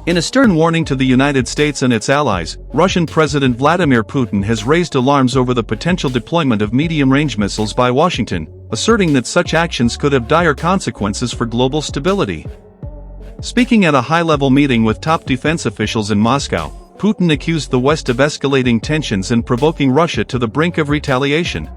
In a stern warning to the United States and its allies, Russian President Vladimir Putin has raised alarms over the potential deployment of medium-range missiles by Washington, asserting that such actions could have dire consequences for global stability. Speaking at a high-level meeting with top defense officials in Moscow, Putin accused the West of escalating tensions and provoking Russia to the brink of retaliation.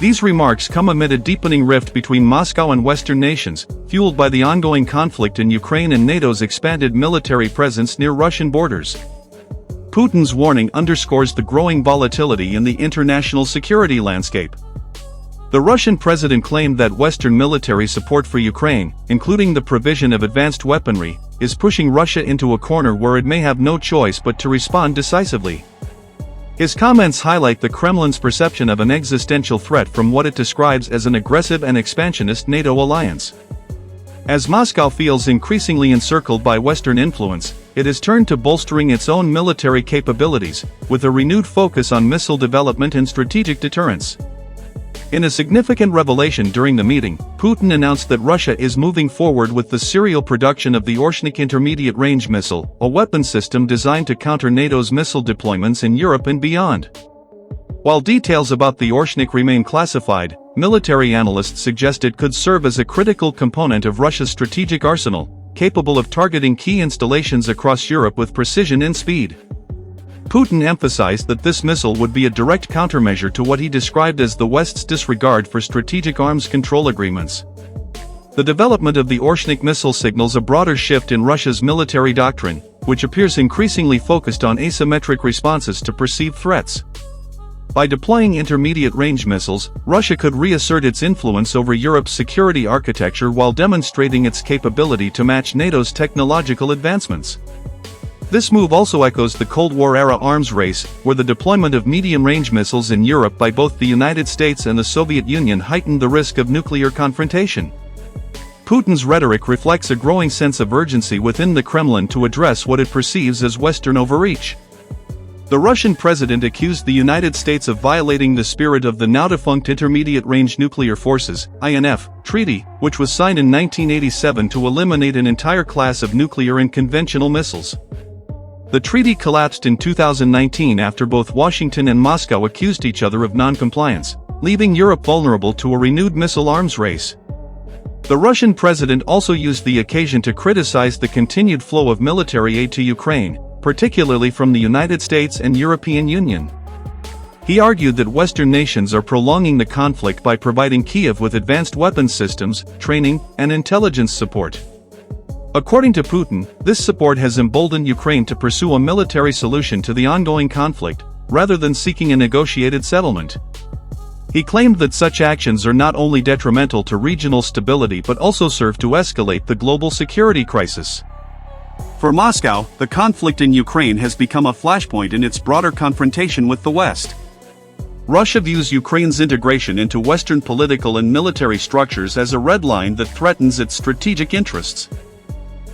These remarks come amid a deepening rift between Moscow and Western nations, fueled by the ongoing conflict in Ukraine and NATO's expanded military presence near Russian borders. Putin's warning underscores the growing volatility in the international security landscape. The Russian president claimed that Western military support for Ukraine, including the provision of advanced weaponry, is pushing Russia into a corner where it may have no choice but to respond decisively. His comments highlight the Kremlin's perception of an existential threat from what it describes as an aggressive and expansionist NATO alliance. As Moscow feels increasingly encircled by Western influence, it has turned to bolstering its own military capabilities, with a renewed focus on missile development and strategic deterrence. In a significant revelation during the meeting, Putin announced that Russia is moving forward with the serial production of the Oreshnik intermediate-range missile, a weapon system designed to counter NATO's missile deployments in Europe and beyond. While details about the Oreshnik remain classified, military analysts suggest it could serve as a critical component of Russia's strategic arsenal, capable of targeting key installations across Europe with precision and speed. Putin emphasized that this missile would be a direct countermeasure to what he described as the West's disregard for strategic arms control agreements. The development of the Oreshnik missile signals a broader shift in Russia's military doctrine, which appears increasingly focused on asymmetric responses to perceived threats. By deploying intermediate-range missiles, Russia could reassert its influence over Europe's security architecture while demonstrating its capability to match NATO's technological advancements. This move also echoes the Cold War-era arms race, where the deployment of medium-range missiles in Europe by both the United States and the Soviet Union heightened the risk of nuclear confrontation. Putin's rhetoric reflects a growing sense of urgency within the Kremlin to address what it perceives as Western overreach. The Russian president accused the United States of violating the spirit of the now-defunct Intermediate-Range Nuclear Forces (INF) Treaty, which was signed in 1987 to eliminate an entire class of nuclear and conventional missiles. The treaty collapsed in 2019 after both Washington and Moscow accused each other of non-compliance, leaving Europe vulnerable to a renewed missile arms race. The Russian president also used the occasion to criticize the continued flow of military aid to Ukraine, particularly from the United States and European Union. He argued that Western nations are prolonging the conflict by providing Kyiv with advanced weapons systems, training, and intelligence support. According to Putin, this support has emboldened Ukraine to pursue a military solution to the ongoing conflict, rather than seeking a negotiated settlement. He claimed that such actions are not only detrimental to regional stability but also serve to escalate the global security crisis. For Moscow, the conflict in Ukraine has become a flashpoint in its broader confrontation with the West. Russia views Ukraine's integration into Western political and military structures as a red line that threatens its strategic interests.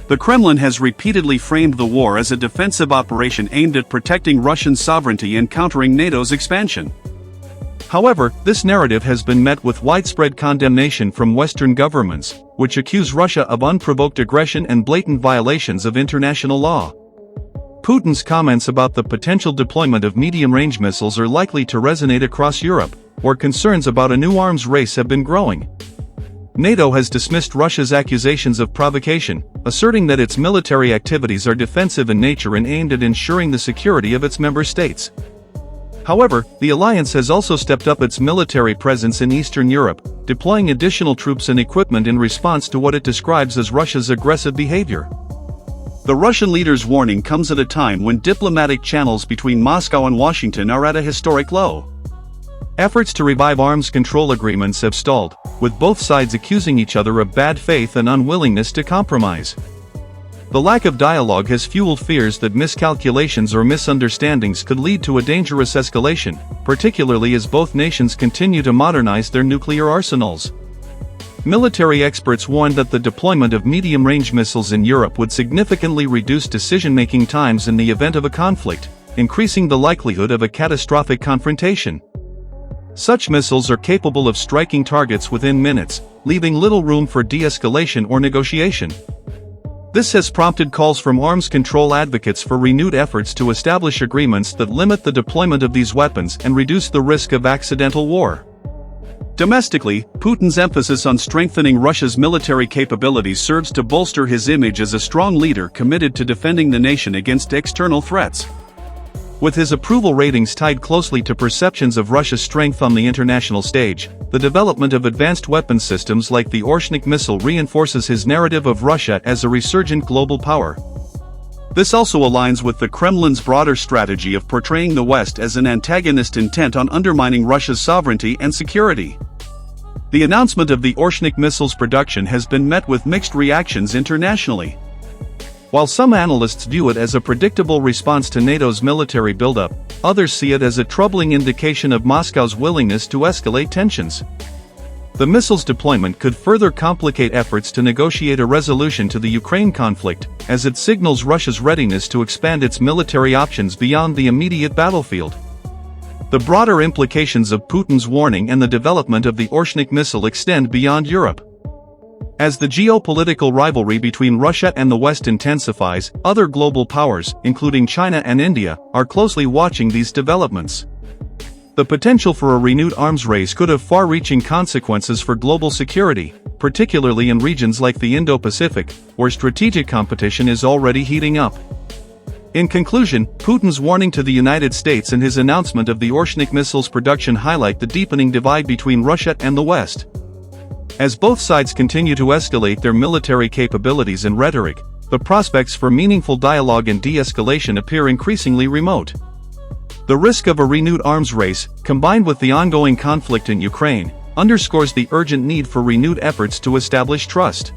The Kremlin has repeatedly framed the war as a defensive operation aimed at protecting Russian sovereignty and countering NATO's expansion. However, this narrative has been met with widespread condemnation from Western governments, which accuse Russia of unprovoked aggression and blatant violations of international law. Putin's comments about the potential deployment of medium-range missiles are likely to resonate across Europe, where concerns about a new arms race have been growing. NATO has dismissed Russia's accusations of provocation, asserting that its military activities are defensive in nature and aimed at ensuring the security of its member states. However, the alliance has also stepped up its military presence in Eastern Europe, deploying additional troops and equipment in response to what it describes as Russia's aggressive behavior. The Russian leader's warning comes at a time when diplomatic channels between Moscow and Washington are at a historic low. Efforts to revive arms control agreements have stalled, with both sides accusing each other of bad faith and unwillingness to compromise. The lack of dialogue has fueled fears that miscalculations or misunderstandings could lead to a dangerous escalation, particularly as both nations continue to modernize their nuclear arsenals. Military experts warned that the deployment of medium-range missiles in Europe would significantly reduce decision-making times in the event of a conflict, increasing the likelihood of a catastrophic confrontation. Such missiles are capable of striking targets within minutes, leaving little room for de-escalation or negotiation. This has prompted calls from arms control advocates for renewed efforts to establish agreements that limit the deployment of these weapons and reduce the risk of accidental war. Domestically, Putin's emphasis on strengthening Russia's military capabilities serves to bolster his image as a strong leader committed to defending the nation against external threats. With his approval ratings tied closely to perceptions of Russia's strength on the international stage, the development of advanced weapons systems like the Oreshnik missile reinforces his narrative of Russia as a resurgent global power. This also aligns with the Kremlin's broader strategy of portraying the West as an antagonist intent on undermining Russia's sovereignty and security. The announcement of the Oreshnik missile's production has been met with mixed reactions internationally. While some analysts view it as a predictable response to NATO's military buildup, others see it as a troubling indication of Moscow's willingness to escalate tensions. The missile's deployment could further complicate efforts to negotiate a resolution to the Ukraine conflict, as it signals Russia's readiness to expand its military options beyond the immediate battlefield. The broader implications of Putin's warning and the development of the Oreshnik missile extend beyond Europe. As the geopolitical rivalry between Russia and the West intensifies, other global powers, including China and India, are closely watching these developments. The potential for a renewed arms race could have far-reaching consequences for global security, particularly in regions like the Indo-Pacific, where strategic competition is already heating up. In conclusion, Putin's warning to the United States and his announcement of the Oreshnik missile's production highlight the deepening divide between Russia and the West. As both sides continue to escalate their military capabilities and rhetoric, the prospects for meaningful dialogue and de-escalation appear increasingly remote. The risk of a renewed arms race, combined with the ongoing conflict in Ukraine, underscores the urgent need for renewed efforts to establish trust.